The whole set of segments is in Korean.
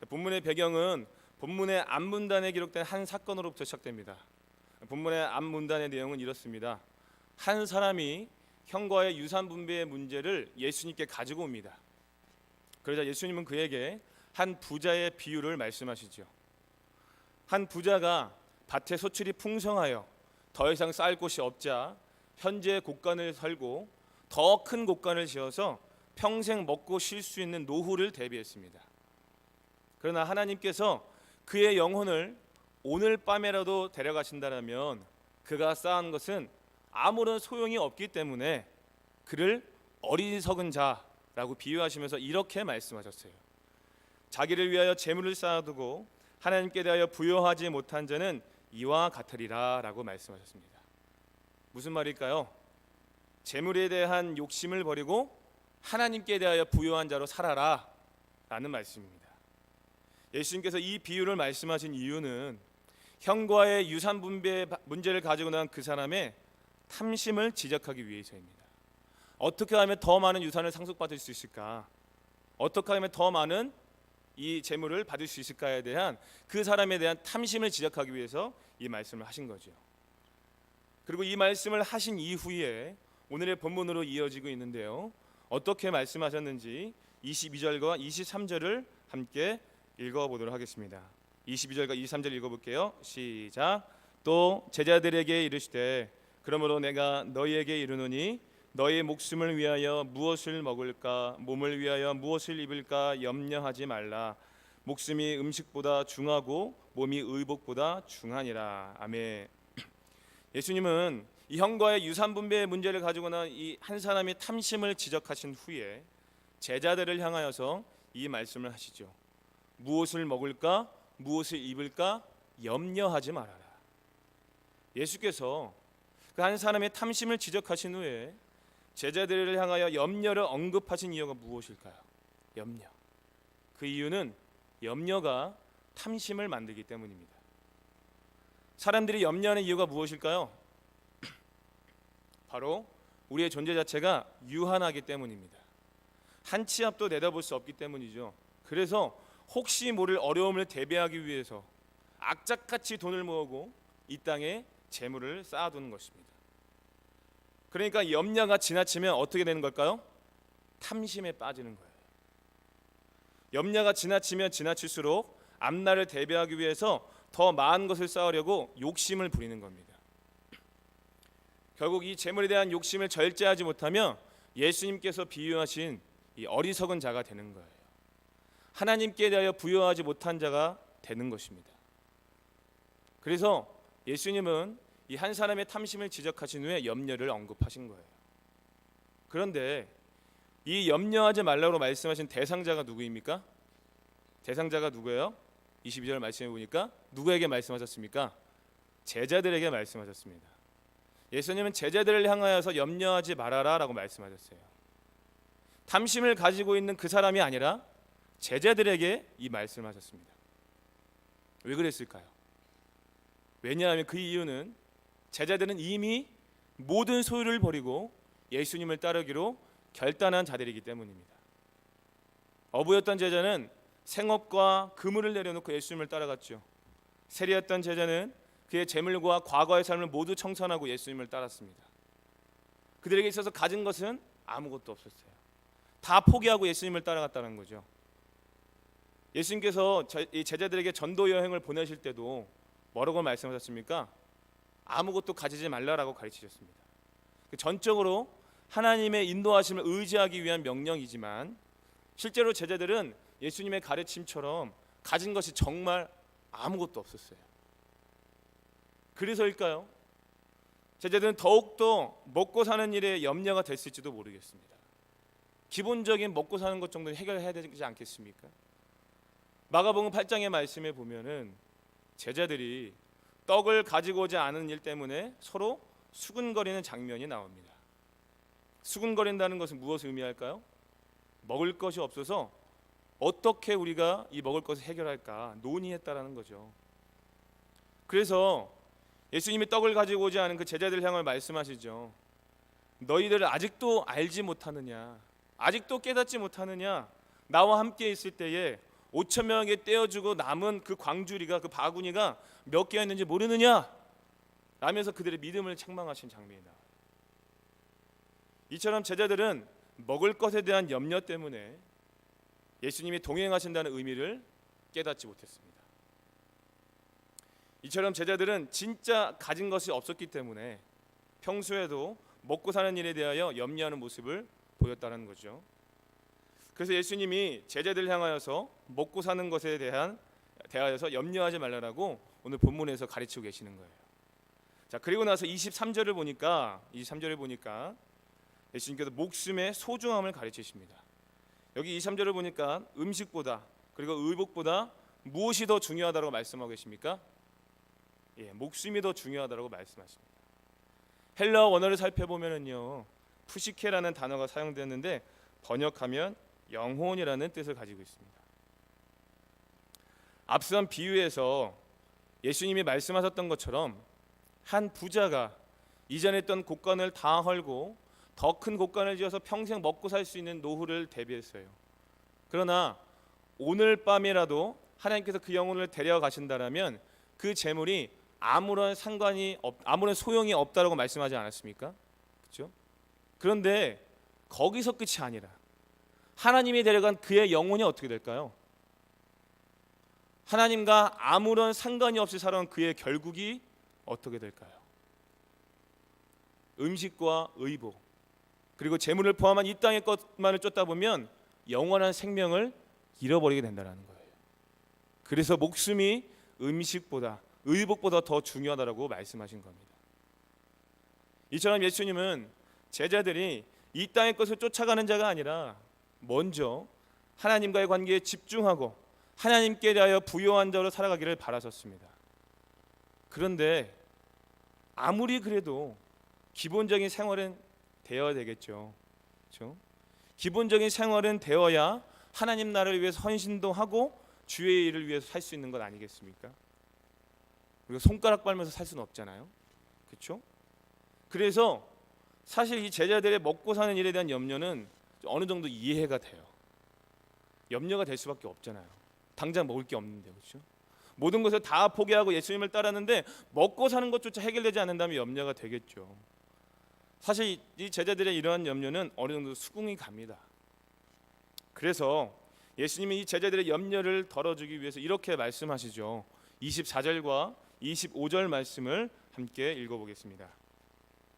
본문의 배경은 본문의 앞문단에 기록된 한 사건으로부터 시작됩니다. 본문의 앞문단의 내용은 이렇습니다. 한 사람이 형과의 유산 분배의 문제를 예수님께 가지고 옵니다. 그러자 예수님은 그에게 한 부자의 비유를 말씀하시죠. 한 부자가 밭에 소출이 풍성하여 더 이상 쌓을 곳이 없자 현재 곡간을 설고 더 큰 곡간을 지어서 평생 먹고 쉴 수 있는 노후를 대비했습니다. 그러나 하나님께서 그의 영혼을 오늘 밤에라도 데려가신다면 그가 쌓은 것은 아무런 소용이 없기 때문에 그를 어리석은 자라고 비유하시면서 이렇게 말씀하셨어요. 자기를 위하여 재물을 쌓아두고 하나님께 대하여 부여하지 못한 자는 이와 같으리라 라고 말씀하셨습니다. 무슨 말일까요? 재물에 대한 욕심을 버리고 하나님께 대하여 부여한 자로 살아라 라는 말씀입니다. 예수님께서 이 비유를 말씀하신 이유는 형과의 유산 분배 문제를 가지고 난 그 사람의 탐심을 지적하기 위해서입니다. 어떻게 하면 더 많은 유산을 상속받을 수 있을까? 어떻게 하면 더 많은 이 재물을 받을 수 있을까에 대한 그 사람에 대한 탐심을 지적하기 위해서 이 말씀을 하신 거죠. 그리고 이 말씀을 하신 이후에 오늘의 본문으로 이어지고 있는데요. 어떻게 말씀하셨는지 22절과 23절을 함께 읽어보도록 하겠습니다. 22절과 23절 읽어볼게요. 시작. 또 제자들에게 이르시되 그러므로 내가 너희에게 이르노니 너희 목숨을 위하여 무엇을 먹을까 몸을 위하여 무엇을 입을까 염려하지 말라. 목숨이 음식보다 중하고 몸이 의복보다 중하니라. 아멘. 예수님은 이 형과의 유산 분배의 문제를 가지고 난 이 한 사람의 탐심을 지적하신 후에 제자들을 향하여서 이 말씀을 하시죠. 무엇을 먹을까 무엇을 입을까 염려하지 말아라. 예수께서 그 한 사람의 탐심을 지적하신 후에 제자들을 향하여 염려를 언급하신 이유가 무엇일까요? 염려. 그 이유는 염려가 탐심을 만들기 때문입니다. 사람들이 염려하는 이유가 무엇일까요? 바로 우리의 존재 자체가 유한하기 때문입니다. 한 치 앞도 내다볼 수 없기 때문이죠. 그래서 혹시 모를 어려움을 대비하기 위해서 악착같이 돈을 모으고 이 땅에 재물을 쌓아두는 것입니다. 그러니까 염려가 지나치면 어떻게 되는 걸까요? 탐심에 빠지는 거예요. 염려가 지나치면 지나칠수록 앞날을 대비하기 위해서 더 많은 것을 쌓으려고 욕심을 부리는 겁니다. 결국 이 재물에 대한 욕심을 절제하지 못하면 예수님께서 비유하신 이 어리석은 자가 되는 거예요. 하나님께 대하여 부여하지 못한 자가 되는 것입니다. 그래서 예수님은 이 한 사람의 탐심을 지적하신 후에 염려를 언급하신 거예요. 그런데 이 염려하지 말라고 말씀하신 대상자가 누구입니까? 대상자가 누구예요? 22절 말씀해 보니까 누구에게 말씀하셨습니까? 제자들에게 말씀하셨습니다. 예수님은 제자들을 향하여서 염려하지 말아라 라고 말씀하셨어요. 탐심을 가지고 있는 그 사람이 아니라 제자들에게 이 말씀을 하셨습니다. 왜 그랬을까요? 왜냐하면 그 이유는 제자들은 이미 모든 소유를 버리고 예수님을 따르기로 결단한 자들이기 때문입니다. 어부였던 제자는 생업과 그물을 내려놓고 예수님을 따라갔죠. 세리였던 제자는 그의 재물과 과거의 삶을 모두 청산하고 예수님을 따랐습니다. 그들에게 있어서 가진 것은 아무것도 없었어요. 다 포기하고 예수님을 따라갔다는 거죠. 예수님께서 이 제자들에게 전도 여행을 보내실 때도 뭐라고 말씀하셨습니까? 아무것도 가지지 말라라고 가르치셨습니다. 전적으로 하나님의 인도하심을 의지하기 위한 명령이지만 실제로 제자들은 예수님의 가르침처럼 가진 것이 정말 아무것도 없었어요. 그래서일까요? 제자들은 더욱더 먹고 사는 일에 염려가 됐을지도 모르겠습니다. 기본적인 먹고 사는 것 정도는 해결해야 되지 않겠습니까? 마가복음 8장의 말씀에 보면은 제자들이 떡을 가지고 오지 않은 일 때문에 서로 수군거리는 장면이 나옵니다. 수군거린다는 것은 무엇을 의미할까요? 먹을 것이 없어서 어떻게 우리가 이 먹을 것을 해결할까 논의했다라는 거죠. 그래서 예수님이 떡을 가지고 오지 않은 그 제자들 향해 말씀하시죠. 너희들 아직도 알지 못하느냐, 아직도 깨닫지 못하느냐, 나와 함께 있을 때에 5천 명에게 떼어주고 남은 그 광주리가, 그 바구니가 몇 개였는지 모르느냐 라면서 그들의 믿음을 책망하신 장면이다. 이처럼 제자들은 먹을 것에 대한 염려 때문에 예수님이 동행하신다는 의미를 깨닫지 못했습니다. 이처럼 제자들은 진짜 가진 것이 없었기 때문에 평소에도 먹고 사는 일에 대하여 염려하는 모습을 보였다는 거죠. 그래서 예수님이 제자들을 향하여서 먹고 사는 것에 대하여서 염려하지 말라라고 오늘 본문에서 가르치고 계시는 거예요. 자, 그리고 나서 23절을 보니까 예수님께서 목숨의 소중함을 가르치십니다. 여기 23절을 보니까 음식보다 그리고 의복보다 무엇이 더 중요하다고 말씀하고 계십니까? 목숨이 더 중요하다고 말씀하십니다. 헬라어 원어를 살펴보면은요, 푸시케라는 단어가 사용되었는데 번역하면 영혼이라는 뜻을 가지고 있습니다. 앞선 비유에서 예수님이 말씀하셨던 것처럼 한 부자가 이전에 있던 곳간을 다 헐고 더 큰 곳간을 지어서 평생 먹고 살 수 있는 노후를 대비했어요. 그러나 오늘 밤이라도 하나님께서 그 영혼을 데려가신다라면 그 재물이 아무런 소용이 없다라고 말씀하지 않았습니까? 그렇죠? 그런데 거기서 끝이 아니라 하나님이 데려간 그의 영혼이 어떻게 될까요? 하나님과 아무런 상관이 없이 살아온 그의 결국이 어떻게 될까요? 음식과 의복 그리고 재물을 포함한 이 땅의 것만을 쫓다 보면 영원한 생명을 잃어버리게 된다는 거예요. 그래서 목숨이 음식보다 의복보다 더 중요하다고 말씀하신 겁니다. 이처럼 예수님은 제자들이 이 땅의 것을 쫓아가는 자가 아니라 먼저 하나님과의 관계에 집중하고 하나님께 대하여 부요한 자로 살아가기를 바라셨습니다. 그런데 아무리 그래도 기본적인 생활은 되어야 되겠죠. 그렇죠? 기본적인 생활은 되어야 하나님 나라를 위해서 헌신도 하고 주의 일을 위해서 살 수 있는 것 아니겠습니까? 우리가 손가락 빨면서 살 수는 없잖아요. 그렇죠? 그래서 사실 이 제자들의 먹고 사는 일에 대한 염려는 어느 정도 이해가 돼요. 염려가 될 수밖에 없잖아요. 당장 먹을 게 없는데, 그렇죠? 모든 것을 다 포기하고 예수님을 따랐는데 먹고 사는 것조차 해결되지 않는다면 염려가 되겠죠. 사실 이 제자들의 이러한 염려는 어느 정도 수긍이 갑니다. 그래서 예수님이 이 제자들의 염려를 덜어주기 위해서 이렇게 말씀하시죠. 24절과 25절 말씀을 함께 읽어보겠습니다.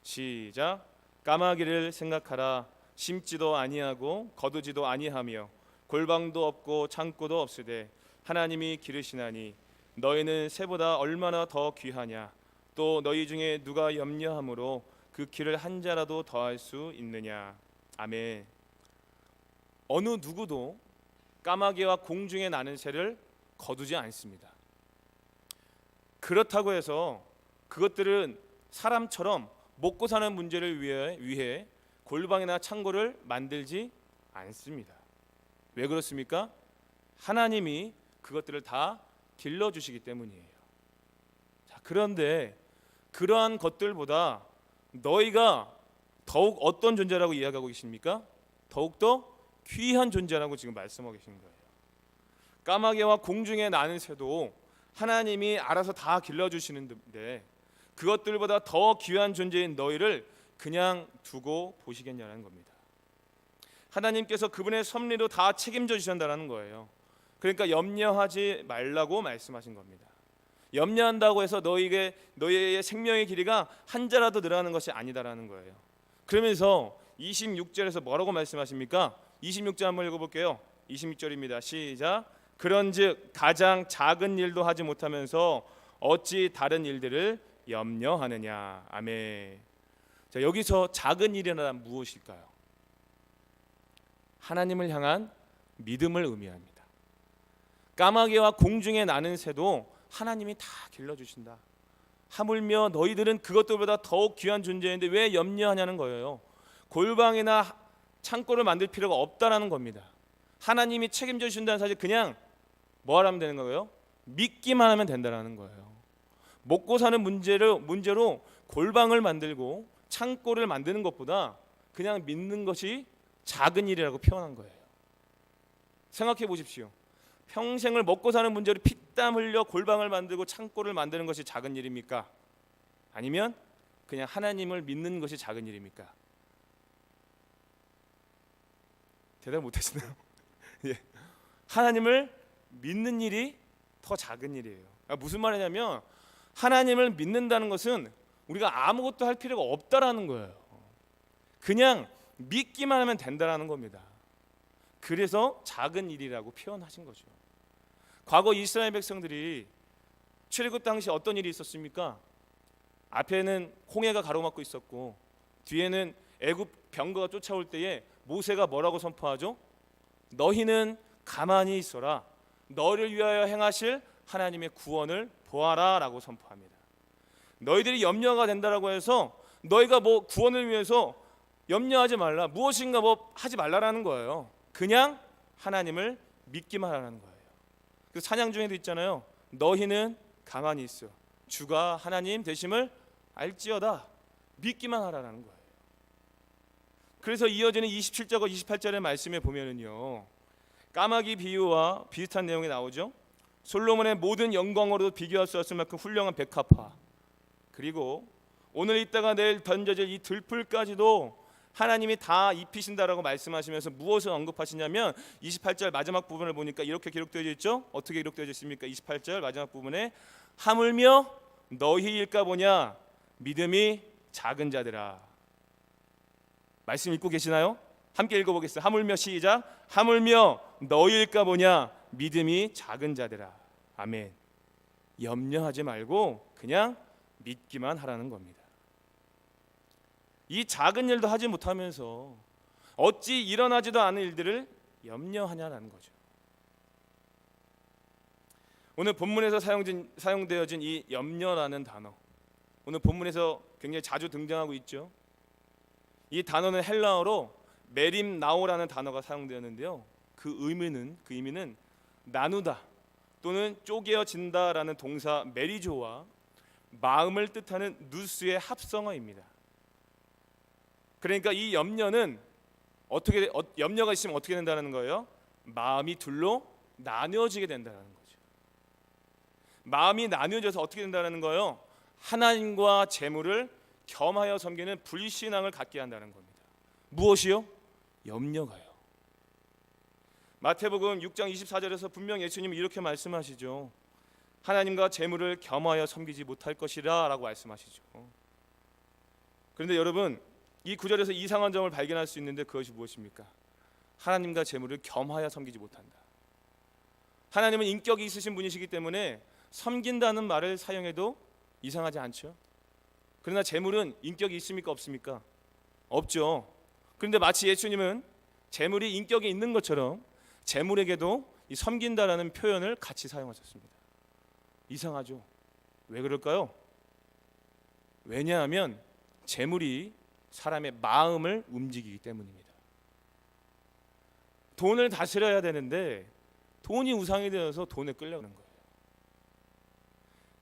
시작. 까마귀를 생각하라. 심지도 아니하고 거두지도 아니하며 골방도 없고 창고도 없으되 하나님이 기르시나니 너희는 새보다 얼마나 더 귀하냐. 또 너희 중에 누가 염려함으로 그 길을 한 자라도 더할 수 있느냐. 아멘. 어느 누구도 까마귀와 공중에 나는 새를 거두지 않습니다. 그렇다고 해서 그것들은 사람처럼 먹고 사는 문제를 위해 골방이나 창고를 만들지 않습니다. 왜 그렇습니까? 하나님이 그것들을 다 길러주시기 때문이에요. 자, 그런데 그러한 것들보다 너희가 더욱 어떤 존재라고 이야기하고 계십니까? 더욱더 귀한 존재라고 지금 말씀하고 계신 거예요. 까마귀와 공중에 나는 새도 하나님이 알아서 다 길러주시는데 그것들보다 더 귀한 존재인 너희를 그냥 두고 보시겠냐는 겁니다. 하나님께서 그분의 섭리로 다 책임져 주신다는 거예요. 그러니까 염려하지 말라고 말씀하신 겁니다. 염려한다고 해서 너희의 생명의 길이가 한 자라도 늘어나는 것이 아니다라는 거예요. 그러면서 26절에서 뭐라고 말씀하십니까? 26절 한번 읽어볼게요. 26절입니다. 시작. 그런즉 가장 작은 일도 하지 못하면서 어찌 다른 일들을 염려하느냐. 아멘. 자, 여기서 작은 일이란 무엇일까요? 하나님을 향한 믿음을 의미합니다. 까마귀와 공중에 나는 새도 하나님이 다 길러주신다. 하물며 너희들은 그것들보다 더욱 귀한 존재인데 왜 염려하냐는 거예요. 골방이나 창고를 만들 필요가 없다라는 겁니다. 하나님이 책임져 주신다는 사실 그냥 뭐 하면 되는 거예요? 믿기만 하면 된다라는 거예요. 먹고 사는 문제로 골방을 만들고 창고를 만드는 것보다 그냥 믿는 것이 작은 일이라고 표현한 거예요. 생각해 보십시오. 평생을 먹고 사는 문제로 피땀 흘려 골방을 만들고 창고를 만드는 것이 작은 일입니까? 아니면 그냥 하나님을 믿는 것이 작은 일입니까? 대답 못하시나요? 예. 하나님을 믿는 일이 더 작은 일이에요. 무슨 말이냐면 하나님을 믿는다는 것은 우리가 아무것도 할 필요가 없다라는 거예요. 그냥 믿기만 하면 된다라는 겁니다. 그래서 작은 일이라고 표현하신 거죠. 과거 이스라엘 백성들이 출애굽 당시 어떤 일이 있었습니까? 앞에는 홍해가 가로막고 있었고 뒤에는 애굽 병거가 쫓아올 때에 모세가 뭐라고 선포하죠? 너희는 가만히 있어라. 너를 위하여 행하실 하나님의 구원을 보아라 라고 선포합니다. 너희들이 염려가 된다라고 해서 너희가 뭐 구원을 위해서 염려하지 말라, 무엇인가 뭐 하지 말라라는 거예요. 그냥 하나님을 믿기만 하라는 거예요. 그 찬양 중에도 있잖아요. 너희는 가만히 있어. 주가 하나님 되심을 알지어다. 믿기만 하라는 거예요. 그래서 이어지는 27절과 28절의 말씀에 보면은요, 까마귀 비유와 비슷한 내용이 나오죠. 솔로몬의 모든 영광으로도 비교할 수 없을 만큼 훌륭한 백합화, 그리고 오늘 있다가 내일 던져질 이 들풀까지도 하나님이 다 입히신다라고 말씀하시면서 무엇을 언급하시냐면 28절 마지막 부분을 보니까 이렇게 기록되어 있죠. 어떻게 기록되어 있습니까? 28절 마지막 부분에 하물며 너희일까 보냐 믿음이 작은 자들아. 말씀 읽고 계시나요? 함께 읽어보겠습니다. 하물며 시작. 하물며 너희일까 보냐 믿음이 작은 자들아. 아멘. 염려하지 말고 그냥 믿기만 하라는 겁니다. 이 작은 일도 하지 못하면서 어찌 일어나지도 않은 일들을 염려하냐라는 거죠. 오늘 본문에서 사용되어진 이 염려라는 단어, 오늘 본문에서 굉장히 자주 등장하고 있죠. 이 단어는 헬라어로 메림나오라는 단어가 사용되었는데요. 그 의미는 나누다 또는 쪼개어진다라는 동사 메리조와 마음을 뜻하는 누스의 합성어입니다. 그러니까 이 염려는 염려가 있으면 어떻게 된다는 거예요? 마음이 둘로 나뉘어지게 된다는 거죠. 마음이 나뉘어져서 어떻게 된다는 거예요? 하나님과 재물을 겸하여 섬기는 불신앙을 갖게 한다는 겁니다. 무엇이요? 염려가요. 마태복음 6장 24절에서 분명 예수님이 이렇게 말씀하시죠. 하나님과 재물을 겸하여 섬기지 못할 것이라 라고 말씀하시죠. 그런데 여러분, 이 구절에서 이상한 점을 발견할 수 있는데 그것이 무엇입니까? 하나님과 재물을 겸하여 섬기지 못한다. 하나님은 인격이 있으신 분이시기 때문에 섬긴다는 말을 사용해도 이상하지 않죠. 그러나 재물은 인격이 있습니까? 없습니까? 없죠. 그런데 마치 예수님은 재물이 인격이 있는 것처럼 재물에게도 이 섬긴다라는 표현을 같이 사용하셨습니다. 이상하죠. 왜 그럴까요? 왜냐하면 재물이 사람의 마음을 움직이기 때문입니다. 돈을 다스려야 되는데 돈이 우상이 되어서 돈에 끌려가는 거예요.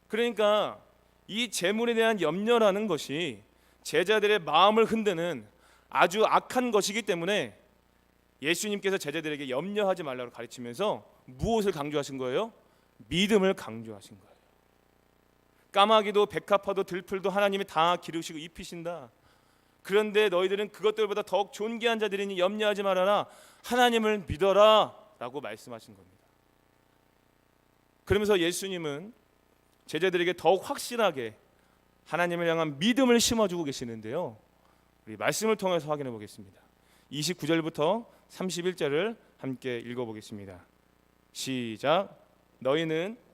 그러니까 이 재물에 대한 염려라는 것이 제자들의 마음을 흔드는 아주 악한 것이기 때문에 예수님께서 제자들에게 염려하지 말라고 가르치면서 무엇을 강조하신 거예요? 믿음을 강조하신 거예요. 까마귀도 백합화도 들풀도 하나님이 다 기르시고 입히신다. 그런데 너희들은 그것들보다 더욱 존귀한 자들이니 염려하지 말아라. 하나님을 믿어라 라고 말씀하신 겁니다. 그러면서 예수님은 제자들에게 더욱 확실하게 하나님을 향한 믿음을 심어주고 계시는데요. 우리 말씀을 통해서 확인해 보겠습니다. 29절부터 31절을 함께 읽어보겠습니다. 시작. 너희는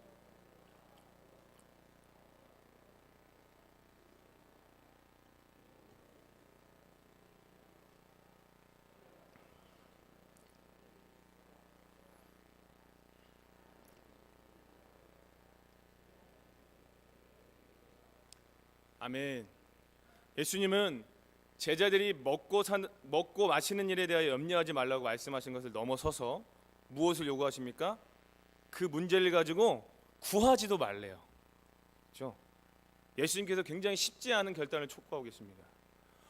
아멘. 예수님은 제자들이 먹고 마시는 일에 대하여 염려하지 말라고 말씀하신 것을 넘어서서 무엇을 요구하십니까? 그 문제를 가지고 구하지도 말래요. 그렇죠? 예수님께서 굉장히 쉽지 않은 결단을 촉구하고 계십니다.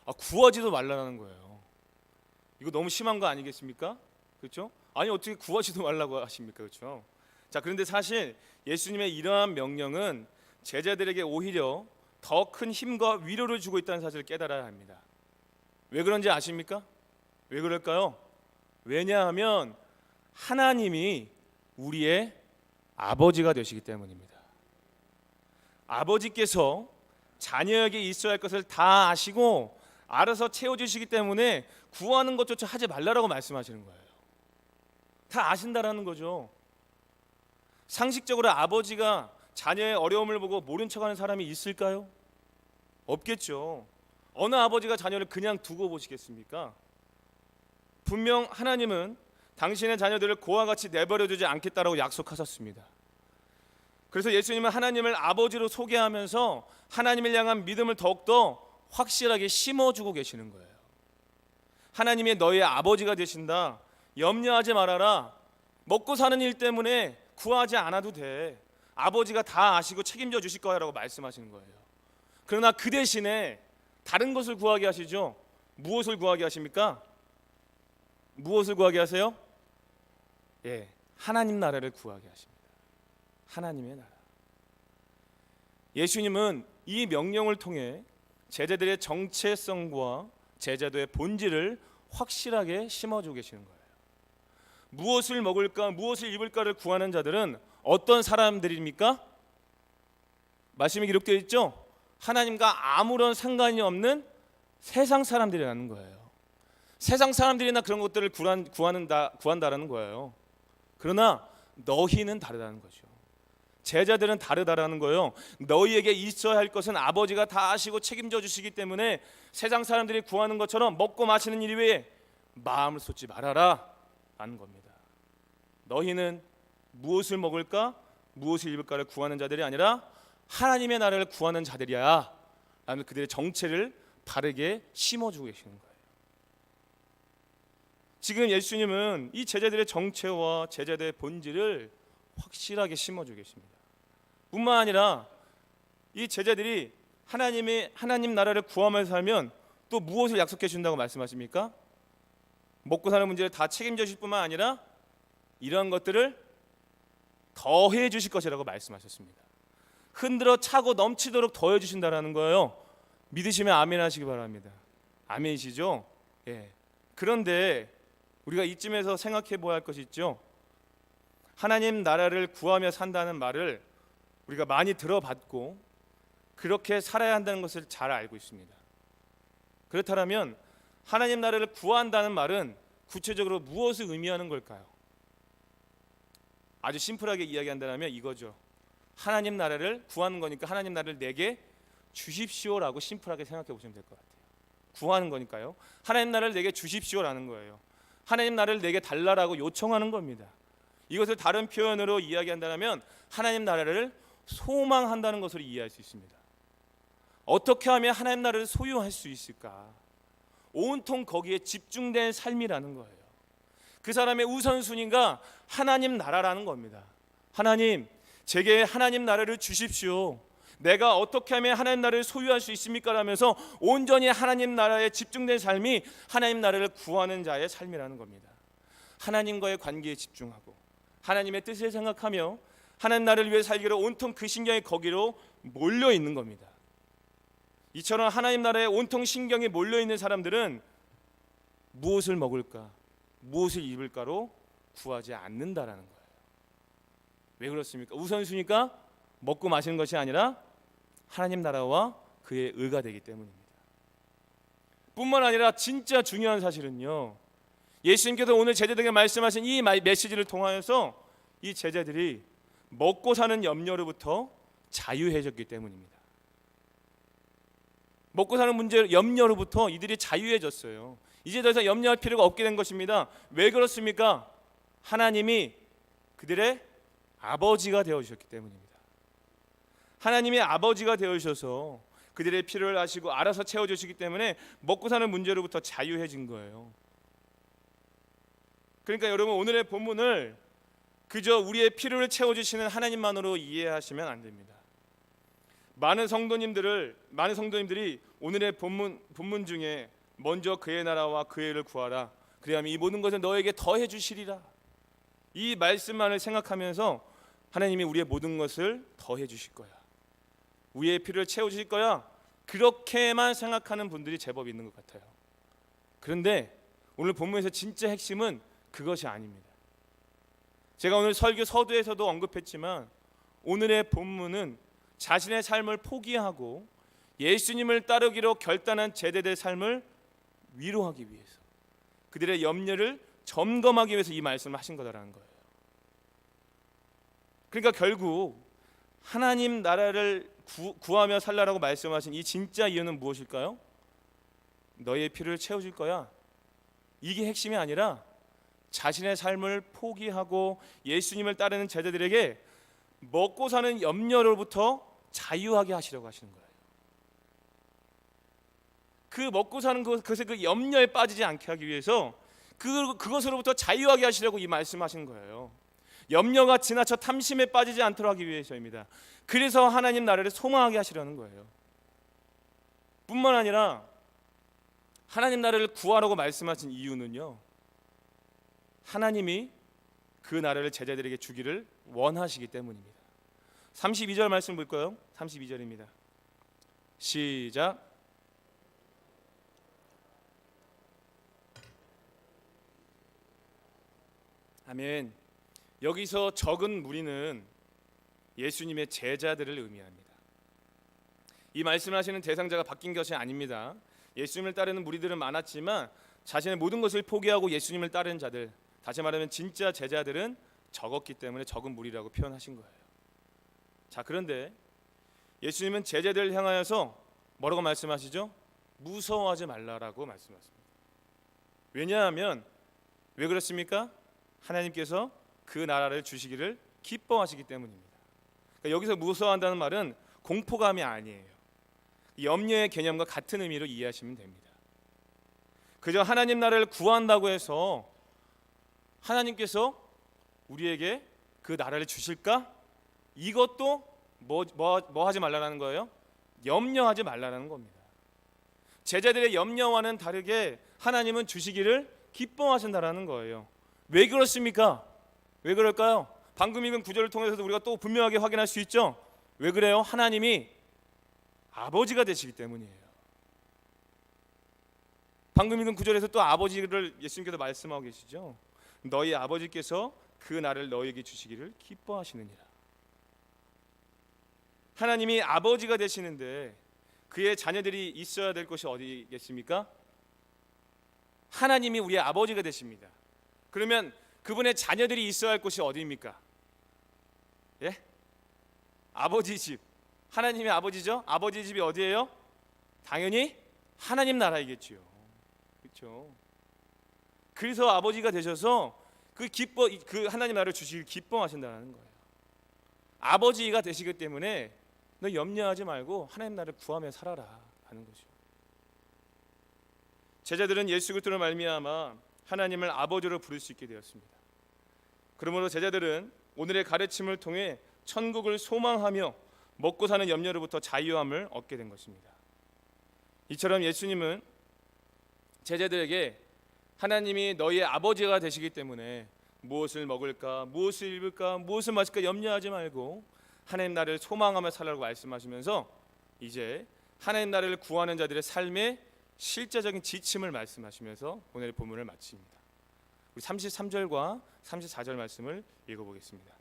구하지도 말라는 거예요. 이거 너무 심한 거 아니겠습니까? 그렇죠? 아니 어떻게 구하지도 말라고 하십니까? 그렇죠? 자, 그런데 사실 예수님의 이러한 명령은 제자들에게 오히려 더 큰 힘과 위로를 주고 있다는 사실을 깨달아야 합니다. 왜 그런지 아십니까? 왜 그럴까요? 왜냐하면 하나님이 우리의 아버지가 되시기 때문입니다. 아버지께서 자녀에게 있어야 할 것을 다 아시고 알아서 채워주시기 때문에 구하는 것조차 하지 말라라고 말씀하시는 거예요. 다 아신다라는 거죠. 상식적으로 아버지가 자녀의 어려움을 보고 모른 척하는 사람이 있을까요? 없겠죠. 어느 아버지가 자녀를 그냥 두고 보시겠습니까? 분명 하나님은 당신의 자녀들을 고와 같이 내버려두지 않겠다라고 약속하셨습니다. 그래서 예수님은 하나님을 아버지로 소개하면서 하나님을 향한 믿음을 더욱더 확실하게 심어주고 계시는 거예요. 하나님이 너의 아버지가 되신다. 염려하지 말아라. 먹고 사는 일 때문에 구하지 않아도 돼. 아버지가 다 아시고 책임져 주실 거야라고 말씀하시는 거예요. 그러나 그 대신에 다른 것을 구하게 하시죠. 무엇을 구하게 하십니까? 무엇을 구하게 하세요? 하나님 나라를 구하게 하십니다. 하나님의 나라. 예수님은 이 명령을 통해 제자들의 정체성과 제자도의 본질을 확실하게 심어주고 계시는 거예요. 무엇을 먹을까, 무엇을 입을까를 구하는 자들은 어떤 사람들입니까? 말씀이 기록되어 있죠? 하나님과 아무런 상관이 없는 세상 사람들이라는 거예요. 세상 사람들이나 그런 것들을 구한다라는 거예요. 그러나 너희는 다르다는 거죠. 제자들은 다르다라는 거예요. 너희에게 있어야 할 것은 아버지가 다 아시고 책임져 주시기 때문에 세상 사람들이 구하는 것처럼 먹고 마시는 일 외에 마음을 쏟지 말아라 라는 겁니다. 너희는 무엇을 먹을까, 무엇을 입을까를 구하는 자들이 아니라 하나님의 나라를 구하는 자들이야 라는 그들의 정체를 바르게 심어주고 계시는 거예요. 지금 예수님은 이 제자들의 정체와 제자들의 본질을 확실하게 심어주고 계십니다. 뿐만 아니라 이 제자들이 하나님 나라를 구하면서 살면 또 무엇을 약속해 준다고 말씀하십니까? 먹고 사는 문제를 다 책임져 주실 뿐만 아니라 이러한 것들을 더해 주실 것이라고 말씀하셨습니다. 흔들어 차고 넘치도록 더해 주신다라는 거예요. 믿으시면 아멘 하시기 바랍니다. 아멘이시죠? 그런데 우리가 이쯤에서 생각해 보아야 할 것이 있죠. 하나님 나라를 구하며 산다는 말을 우리가 많이 들어봤고 그렇게 살아야 한다는 것을 잘 알고 있습니다. 그렇다면 하나님 나라를 구한다는 말은 구체적으로 무엇을 의미하는 걸까요? 아주 심플하게 이야기한다면 이거죠. 하나님 나라를 구하는 거니까 하나님 나라를 내게 주십시오라고 심플하게 생각해 보시면 될 것 같아요. 구하는 거니까요. 하나님 나라를 내게 주십시오라는 거예요. 하나님 나라를 내게 달라라고 요청하는 겁니다. 이것을 다른 표현으로 이야기한다면 하나님 나라를 소망한다는 것으로 이해할 수 있습니다. 어떻게 하면 하나님 나라를 소유할 수 있을까? 온통 거기에 집중된 삶이라는 거예요. 그 사람의 우선순위가 하나님 나라라는 겁니다. 하나님, 제게 하나님 나라를 주십시오. 내가 어떻게 하면 하나님 나라를 소유할 수 있습니까? 라면서 온전히 하나님 나라에 집중된 삶이 하나님 나라를 구하는 자의 삶이라는 겁니다. 하나님과의 관계에 집중하고 하나님의 뜻을 생각하며 하나님 나라를 위해 살기로 온통 그 신경이 거기로 몰려 있는 겁니다. 이처럼 하나님 나라에 온통 신경이 몰려 있는 사람들은 무엇을 먹을까, 무엇을 입을까로 구하지 않는다라는 거예요. 왜 그렇습니까? 우선순위가 먹고 마시는 것이 아니라 하나님 나라와 그의 의가 되기 때문입니다. 뿐만 아니라 진짜 중요한 사실은요, 예수님께서 오늘 제자들에게 말씀하신 이 메시지를 통하여서 이 제자들이 먹고 사는 염려로부터 자유해졌기 때문입니다. 먹고 사는 문제 염려로부터 이들이 자유해졌어요. 이제 더 이상 염려할 필요가 없게 된 것입니다. 왜 그렇습니까? 하나님이 그들의 아버지가 되어주셨기 때문입니다. 하나님의 아버지가 되어주셔서 그들의 필요를 아시고 알아서 채워주시기 때문에 먹고 사는 문제로부터 자유해진 거예요. 그러니까 여러분, 오늘의 본문을 그저 우리의 필요를 채워주시는 하나님만으로 이해하시면 안 됩니다. 많은 성도님들이 오늘의 본문 중에 먼저 그의 나라와 그의 의를 구하라, 그리하면 이 모든 것을 너에게 더해 주시리라, 이 말씀만을 생각하면서 하나님이 우리의 모든 것을 더해 주실 거야. 우리의 필요를 채워 주실 거야. 그렇게만 생각하는 분들이 제법 있는 것 같아요. 그런데 오늘 본문에서 진짜 핵심은 그것이 아닙니다. 제가 오늘 설교 서두에서도 언급했지만 오늘의 본문은 자신의 삶을 포기하고 예수님을 따르기로 결단한 제자들의 삶을 위로하기 위해서, 그들의 염려를 점검하기 위해서 이 말씀을 하신 거다라는 거예요. 그러니까 결국 하나님 나라를 구하며 살라라고 말씀하신 이 진짜 이유는 무엇일까요? 너의 필요를 채워줄 거야. 이게 핵심이 아니라 자신의 삶을 포기하고 예수님을 따르는 제자들에게 먹고 사는 염려로부터 자유하게 하시려고 하시는 거예요. 그 먹고 사는 그것의 그 염려에 빠지지 않게 하기 위해서 그것으로부터 자유하게 하시려고 이 말씀하시는 거예요. 염려가 지나쳐 탐심에 빠지지 않도록 하기 위해서입니다. 그래서 하나님 나라를 소망하게 하시려는 거예요. 뿐만 아니라 하나님 나라를 구하라고 말씀하신 이유는요, 하나님이 그 나라를 제자들에게 주기를 원하시기 때문입니다. 32절 말씀 볼까요? 32절입니다. 시작. 아멘. 여기서 적은 무리는 예수님의 제자들을 의미합니다. 이 말씀을 하시는 대상자가 바뀐 것이 아닙니다. 예수님을 따르는 무리들은 많았지만 자신의 모든 것을 포기하고 예수님을 따르는 자들, 다시 말하면 진짜 제자들은 적었기 때문에 적은 무리라고 표현하신 거예요. 자, 그런데 예수님은 제자들을 향하여서 뭐라고 말씀하시죠? 무서워하지 말라라고 말씀하십니다. 왜냐하면 왜 그렇습니까? 하나님께서 그 나라를 주시기를 기뻐하시기 때문입니다. 그러니까 여기서 무서워한다는 말은 공포감이 아니에요. 염려의 개념과 같은 의미로 이해하시면 됩니다. 그저 하나님 나라를 구한다고 해서 하나님께서 우리에게 그 나라를 주실까? 이것도 뭐 하지 말라는 거예요? 염려하지 말라는 겁니다. 제자들의 염려와는 다르게 하나님은 주시기를 기뻐하신다라는 거예요. 왜 그렇습니까? 왜 그럴까요? 방금 읽은 구절을 통해서도 우리가 또 분명하게 확인할 수 있죠. 왜 그래요? 하나님이 아버지가 되시기 때문이에요. 방금 읽은 구절에서 또 아버지를 예수님께서 말씀하고 계시죠. 너희 아버지께서 그 나를 너희에게 주시기를 기뻐하시느니라. 하나님이 아버지가 되시는데 그의 자녀들이 있어야 될 곳이 어디겠습니까? 하나님이 우리의 아버지가 되십니다. 그러면 그분의 자녀들이 있어야 할 곳이 어디입니까? 예? 아버지 집. 하나님의 아버지죠? 아버지 집이 어디예요? 당연히 하나님 나라이겠지요. 그렇죠? 그래서 아버지가 되셔서 그 하나님 나라를 주시길 기뻐하신다는 거예요. 아버지가 되시기 때문에 너 염려하지 말고 하나님 나라를 구하며 살아라 하는 거죠. 제자들은 예수 그리스도로 말미암아 하나님을 아버지로 부를 수 있게 되었습니다. 그러므로 제자들은 오늘의 가르침을 통해 천국을 소망하며 먹고 사는 염려로부터 자유함을 얻게 된 것입니다. 이처럼 예수님은 제자들에게 하나님이 너희의 아버지가 되시기 때문에 무엇을 먹을까, 무엇을 입을까, 무엇을 마실까 염려하지 말고 하나님 나라를 소망하며 살라고 말씀하시면서 이제 하나님 나라를 구하는 자들의 삶의 실제적인 지침을 말씀하시면서 오늘의 본문을 마칩니다. 우리 33절과 34절 말씀을 읽어보겠습니다.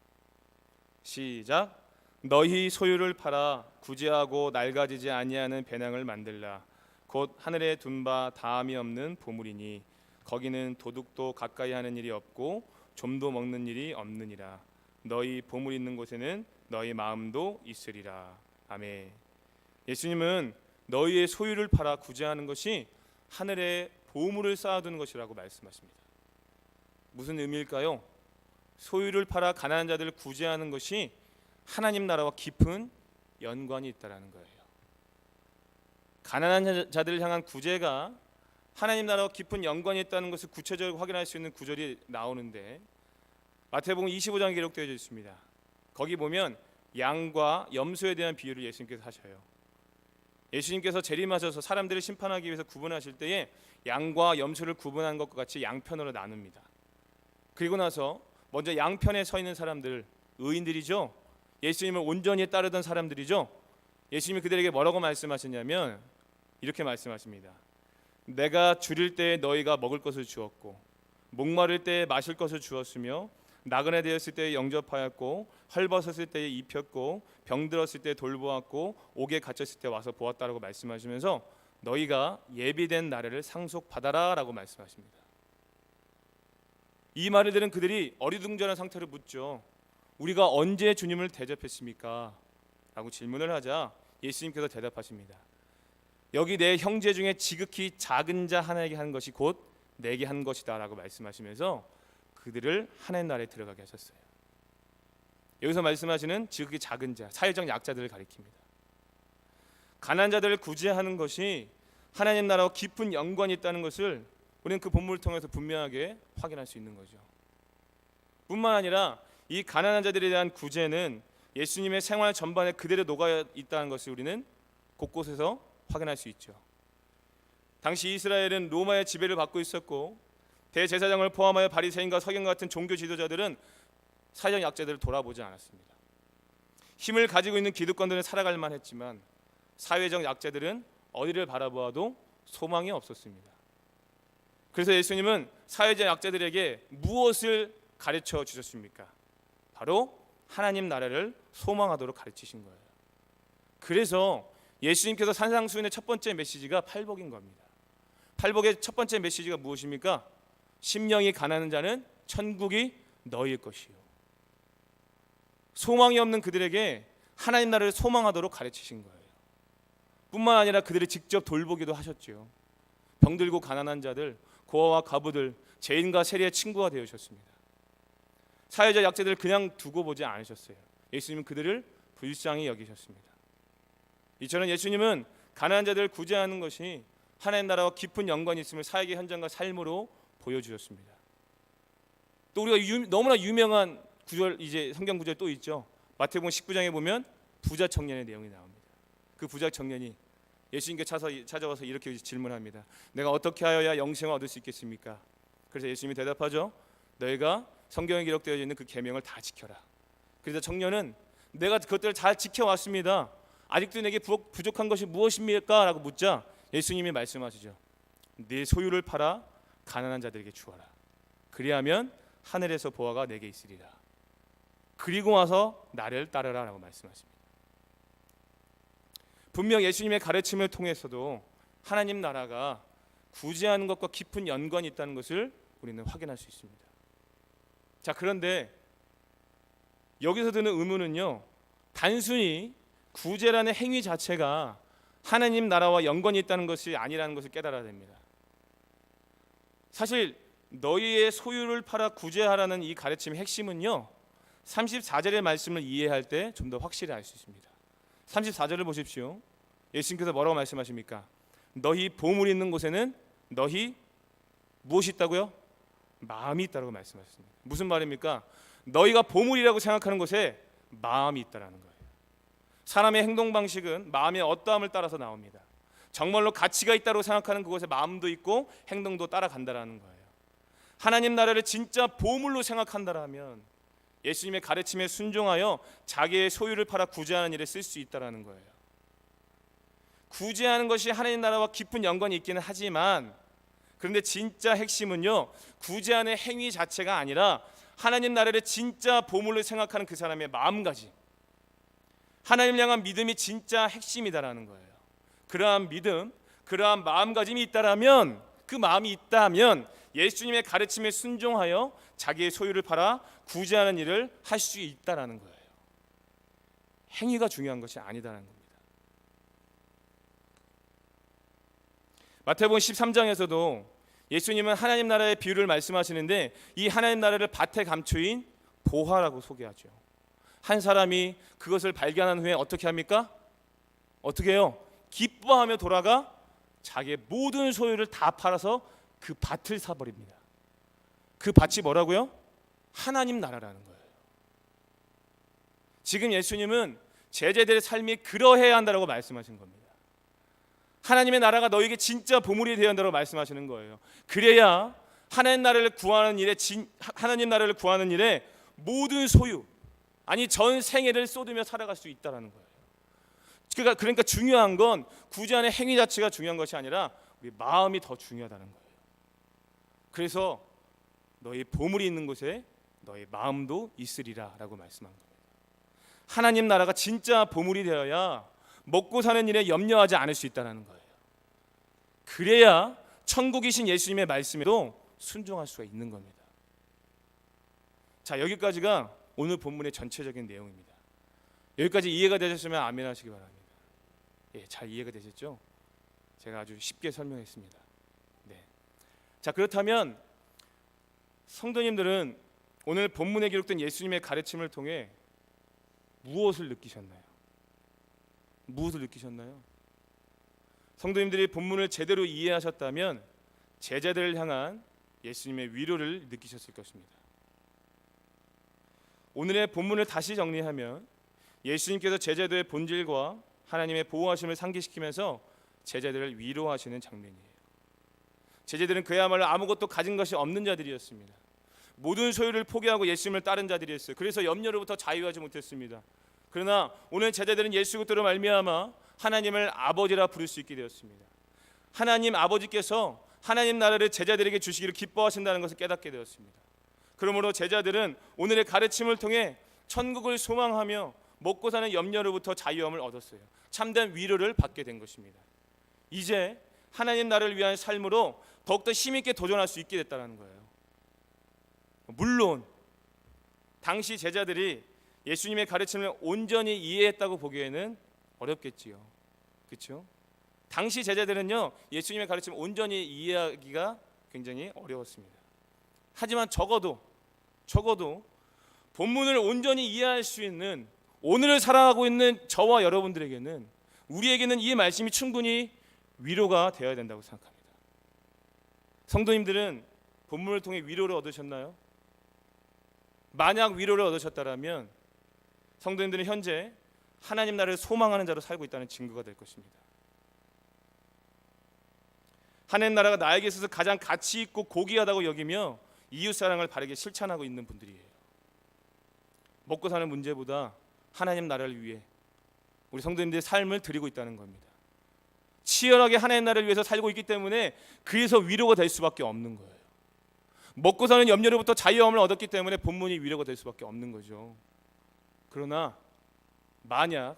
시작. 너희 소유를 팔아 구제하고 낡아지지 아니하는 배낭을 만들라. 곧 하늘에 둔 바 다함이 없는 보물이니 거기는 도둑도 가까이 하는 일이 없고 좀도 먹는 일이 없느니라. 너희 보물 있는 곳에는 너희 마음도 있으리라. 아멘. 예수님은 너희의 소유를 팔아 구제하는 것이 하늘에 보물을 쌓아두는 것이라고 말씀하십니다. 무슨 의미일까요? 소유를 팔아 가난한 자들을 구제하는 것이 하나님 나라와 깊은 연관이 있다라는 거예요. 가난한 자들을 향한 구제가 하나님 나라와 깊은 연관이 있다는 것을 구체적으로 확인할 수 있는 구절이 나오는데 마태복음 25장에 기록되어 있습니다. 거기 보면 양과 염소에 대한 비유를 예수님께서 하셔요. 예수님께서 재림하셔서 사람들을 심판하기 위해서 구분하실 때에 양과 염소를 구분한 것과 같이 양편으로 나눕니다. 그리고 나서 먼저 양편에 서 있는 사람들, 의인들이죠. 예수님을 온전히 따르던 사람들이죠. 예수님이 그들에게 뭐라고 말씀하셨냐면 이렇게 말씀하십니다. 내가 줄일 때에 너희가 먹을 것을 주었고 목마를 때에 마실 것을 주었으며 나그네 되었을 때에 영접하였고 헐벗었을 때에 입혔고 병들었을 때에 돌보았고 옥에 갇혔을 때 와서 보았다라고 말씀하시면서 너희가 예비된 나라를 상속받아라 라고 말씀하십니다. 이 말을 들은 그들이 어리둥절한 상태로 묻죠. 우리가 언제 주님을 대접했습니까? 라고 질문을 하자 예수님께서 대답하십니다. 여기 내 형제 중에 지극히 작은 자 하나에게 한 것이 곧 내게 한 것이다 라고 말씀하시면서 그들을 하나님 나라에 들어가게 하셨어요. 여기서 말씀하시는 지극히 작은 자, 사회적 약자들을 가리킵니다. 가난한 자들을 구제하는 것이 하나님 나라와 깊은 연관이 있다는 것을 우리는 그 본문을 통해서 분명하게 확인할 수 있는 거죠. 뿐만 아니라 이 가난한 자들에 대한 구제는 예수님의 생활 전반에 그대로 녹아 있다는 것을 우리는 곳곳에서 확인할 수 있죠. 당시 이스라엘은 로마의 지배를 받고 있었고 대제사장을 포함하여 바리새인과 서기관 같은 종교 지도자들은 사회적 약자들을 돌아보지 않았습니다. 힘을 가지고 있는 기득권들은 살아갈 만했지만 사회적 약자들은 어디를 바라보아도 소망이 없었습니다. 그래서 예수님은 사회적 약자들에게 무엇을 가르쳐 주셨습니까? 바로 하나님 나라를 소망하도록 가르치신 거예요. 그래서 예수님께서 산상수훈의 첫 번째 메시지가 팔복인 겁니다. 팔복의 첫 번째 메시지가 무엇입니까? 심령이 가난한 자는 천국이 너희일 것이요. 소망이 없는 그들에게 하나님 나라를 소망하도록 가르치신 거예요. 뿐만 아니라 그들을 직접 돌보기도 하셨죠. 병들고 가난한 자들, 고아와 과부들, 죄인과 세리의 친구가 되어주셨습니다. 사회적 약자들을 그냥 두고 보지 않으셨어요. 예수님은 그들을 불쌍히 여기셨습니다. 이처럼 예수님은 가난한 자들을 구제하는 것이 하나님 나라와 깊은 연관이 있음을 사역의 현장과 삶으로 보여주셨습니다. 또 우리가 너무나 유명한 구절, 이제 성경 구절 또 있죠. 마태복음 19장에 보면 부자 청년의 내용이 나옵니다. 그 부자 청년이 예수님께 찾아와서 이렇게 질문합니다. 내가 어떻게 하여야 영생을 얻을 수 있겠습니까? 그래서 예수님이 대답하죠. 너희가 성경에 기록되어 있는 그 계명을 다 지켜라. 그래서 청년은 내가 그것들을 잘 지켜왔습니다. 아직도 내게 부족한 것이 무엇입니까? 라고 묻자 예수님이 말씀하시죠. 네 소유를 팔아 가난한 자들에게 주어라. 그리하면 하늘에서 보화가 내게 있으리라. 그리고 와서 나를 따르라 라고 말씀하십니다. 분명 예수님의 가르침을 통해서도 하나님 나라가 구제하는 것과 깊은 연관이 있다는 것을 우리는 확인할 수 있습니다. 자, 그런데 여기서 드는 의문은요, 단순히 구제라는 행위 자체가 하나님 나라와 연관이 있다는 것이 아니라는 것을 깨달아야 됩니다. 사실 너희의 소유를 팔아 구제하라는 이 가르침의 핵심은요, 34절의 말씀을 이해할 때 좀 더 확실히 알 수 있습니다. 34절을 보십시오. 예수님께서 뭐라고 말씀하십니까? 너희 보물이 있는 곳에는 너희 무엇이 있다고요? 마음이 있다고 말씀하셨습니다. 무슨 말입니까? 너희가 보물이라고 생각하는 곳에 마음이 있다라는 거예요. 사람의 행동 방식은 마음의 어떠함을 따라서 나옵니다. 정말로 가치가 있다고 생각하는 그곳에 마음도 있고 행동도 따라간다라는 거예요. 하나님 나라를 진짜 보물로 생각한다라면 예수님의 가르침에 순종하여 자기의 소유를 팔아 구제하는 일에 쓸 수 있다라는 거예요. 구제하는 것이 하나님 나라와 깊은 연관이 있기는 하지만, 그런데 진짜 핵심은요, 구제하는 행위 자체가 아니라 하나님 나라를 진짜 보물로 생각하는 그 사람의 마음가짐, 하나님 향한 믿음이 진짜 핵심이다라는 거예요. 그러한 믿음, 그러한 마음가짐이 있다라면, 그 마음이 있다면 예수님의 가르침에 순종하여 자기의 소유를 팔아 구제하는 일을 할 수 있다라는 거예요. 행위가 중요한 것이 아니다라는 겁니다. 마태복음 13장에서도 예수님은 하나님 나라의 비유를 말씀하시는데 이 하나님 나라를 밭에 감추인 보화라고 소개하죠. 한 사람이 그것을 발견한 후에 어떻게 합니까? 어떻게 해요? 기뻐하며 돌아가 자기의 모든 소유를 다 팔아서 그 밭을 사버립니다. 그 밭이 뭐라고요? 하나님 나라라는 거예요. 지금 예수님은 제자들의 삶이 그러해야 한다고 말씀하신 겁니다. 하나님의 나라가 너에게 진짜 보물이 되어야 한다고 말씀하시는 거예요. 그래야 하나님 나라를 구하는 일에 모든 소유, 아니 전 생애를 쏟으며 살아갈 수 있다라는 거예요. 그러니까 중요한 건 구제 안의 행위 자체가 중요한 것이 아니라 우리 마음이 더 중요하다는 거예요. 그래서 너희 보물이 있는 곳에 너희 마음도 있으리라 라고 말씀한 겁니다. 하나님 나라가 진짜 보물이 되어야 먹고 사는 일에 염려하지 않을 수 있다는 거예요. 그래야 천국이신 예수님의 말씀에도 순종할 수가 있는 겁니다. 자, 여기까지가 오늘 본문의 전체적인 내용입니다. 여기까지 이해가 되셨으면 아멘 하시기 바랍니다. 예, 잘 이해가 되셨죠? 제가 아주 쉽게 설명했습니다. 네. 자, 그렇다면 성도님들은 오늘 본문에 기록된 예수님의 가르침을 통해 무엇을 느끼셨나요? 무엇을 느끼셨나요? 성도님들이 본문을 제대로 이해하셨다면 제자들을 향한 예수님의 위로를 느끼셨을 것입니다. 오늘의 본문을 다시 정리하면 예수님께서 제자들의 본질과 하나님의 보호하심을 상기시키면서 제자들을 위로하시는 장면이에요. 제자들은 그야말로 아무것도 가진 것이 없는 자들이었습니다. 모든 소유를 포기하고 예수님을 따른 자들이었어요. 그래서 염려로부터 자유하지 못했습니다. 그러나 오늘 제자들은 예수 그리스도로 말미암아 하나님을 아버지라 부를 수 있게 되었습니다. 하나님 아버지께서 하나님 나라를 제자들에게 주시기를 기뻐하신다는 것을 깨닫게 되었습니다. 그러므로 제자들은 오늘의 가르침을 통해 천국을 소망하며 먹고 사는 염려로부터 자유함을 얻었어요. 참된 위로를 받게 된 것입니다. 이제 하나님 나라를 위한 삶으로 더욱더 힘있게 도전할 수 있게 됐다는 거예요. 물론 당시 제자들이 예수님의 가르침을 온전히 이해했다고 보기에는 어렵겠지요. 그렇죠? 당시 제자들은요, 예수님의 가르침을 온전히 이해하기가 굉장히 어려웠습니다. 하지만 적어도 본문을 온전히 이해할 수 있는 오늘을 살아가고 있는 저와 여러분들에게는, 우리에게는 이 말씀이 충분히 위로가 되어야 된다고 생각합니다. 성도님들은 본문을 통해 위로를 얻으셨나요? 만약 위로를 얻으셨다면 성도님들은 현재 하나님 나라를 소망하는 자로 살고 있다는 증거가 될 것입니다. 하나님 나라가 나에게 있어서 가장 가치 있고 고귀하다고 여기며 이웃 사랑을 바르게 실천하고 있는 분들이에요. 먹고 사는 문제보다 하나님 나라를 위해 우리 성도님들의 삶을 드리고 있다는 겁니다. 치열하게 하나님 나라를 위해서 살고 있기 때문에 그래서 위로가 될 수밖에 없는 거예요. 먹고 사는 염려로부터 자유함을 얻었기 때문에 본문이 위로가 될 수밖에 없는 거죠. 그러나 만약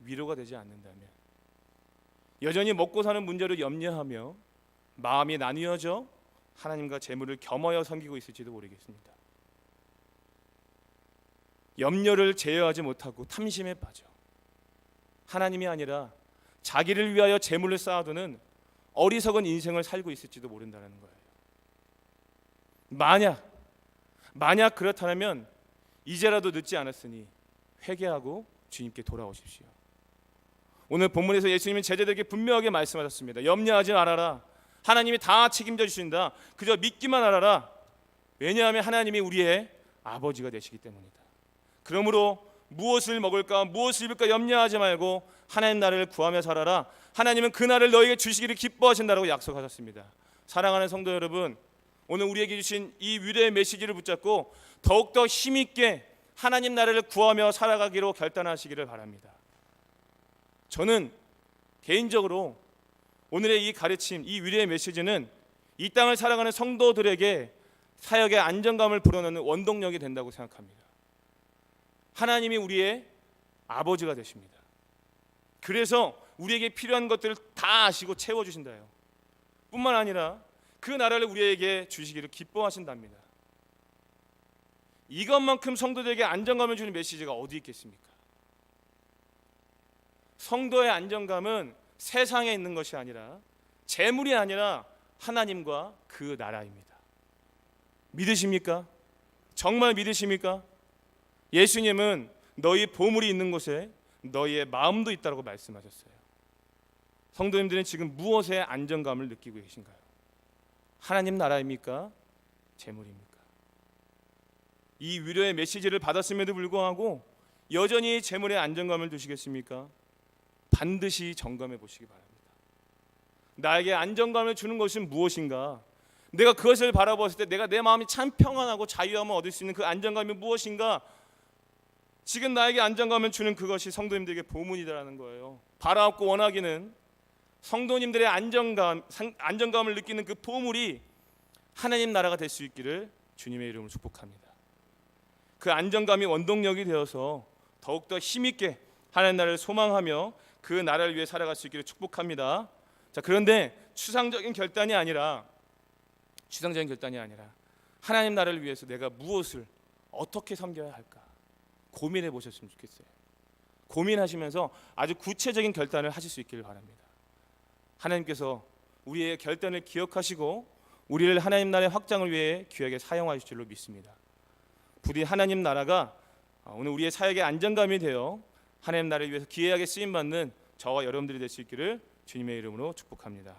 위로가 되지 않는다면, 여전히 먹고 사는 문제로 염려하며 마음이 나뉘어져 하나님과 재물을 겸하여 섬기고 있을지도 모르겠습니다. 염려를 제어하지 못하고 탐심에 빠져 하나님이 아니라 자기를 위하여 재물을 쌓아두는 어리석은 인생을 살고 있을지도 모른다는 거예요. 만약 그렇다면 이제라도 늦지 않았으니 회개하고 주님께 돌아오십시오. 오늘 본문에서 예수님은 제자들에게 분명하게 말씀하셨습니다. 염려하지 말아라. 하나님이 다 책임져 주신다. 그저 믿기만 하라. 왜냐하면 하나님이 우리의 아버지가 되시기 때문이다. 그러므로 무엇을 먹을까 무엇을 입을까 염려하지 말고 하나님 나라를 구하며 살아라. 하나님은 그 날을 너에게 주시기를 기뻐하신다라고 약속하셨습니다. 사랑하는 성도 여러분, 오늘 우리에게 주신 이 위로의 메시지를 붙잡고 더욱더 힘있게 하나님 나라를 구하며 살아가기로 결단하시기를 바랍니다. 저는 개인적으로 오늘의 이 가르침, 이 위로의 메시지는 이 땅을 살아가는 성도들에게 사역의 안정감을 불어넣는 원동력이 된다고 생각합니다. 하나님이 우리의 아버지가 되십니다. 그래서 우리에게 필요한 것들을 다 아시고 채워주신다요. 뿐만 아니라 그 나라를 우리에게 주시기를 기뻐하신답니다. 이것만큼 성도들에게 안정감을 주는 메시지가 어디 있겠습니까? 성도의 안정감은 세상에 있는 것이 아니라, 재물이 아니라 하나님과 그 나라입니다. 믿으십니까? 정말 믿으십니까? 예수님은 너희 보물이 있는 곳에 너희의 마음도 있다고 말씀하셨어요. 성도님들은 지금 무엇에 안정감을 느끼고 계신가요? 하나님 나라입니까? 재물입니까? 이 위로의 메시지를 받았음에도 불구하고 여전히 재물에 안정감을 두시겠습니까? 반드시 점검해 보시기 바랍니다. 나에게 안정감을 주는 것은 무엇인가? 내가 그것을 바라보았을 때 내가 내 마음이 참 평안하고 자유함을 얻을 수 있는 그 안정감이 무엇인가? 지금 나에게 안정감을 주는 그것이 성도님들에게 보문이라는 거예요. 바라옵고 원하기는 성도님들의 안정감을 느끼는 그 보물이 하나님 나라가 될 수 있기를 주님의 이름으로 축복합니다. 그 안정감이 원동력이 되어서 더욱더 힘있게 하나님 나라를 소망하며 그 나라를 위해 살아갈 수 있기를 축복합니다. 자, 그런데 추상적인 결단이 아니라 하나님 나라를 위해서 내가 무엇을 어떻게 섬겨야 할까 고민해 보셨으면 좋겠어요. 고민하시면서 아주 구체적인 결단을 하실 수 있기를 바랍니다. 하나님께서 우리의 결단을 기억하시고 우리를 하나님 나라의 확장을 위해 귀하게 사용하실 줄로 믿습니다. 부디 하나님 나라가 오늘 우리의 사역의 안정감이 되어 하나님 나라를 위해서 기회하게 쓰임받는 저와 여러분들이 될 수 있기를 주님의 이름으로 축복합니다.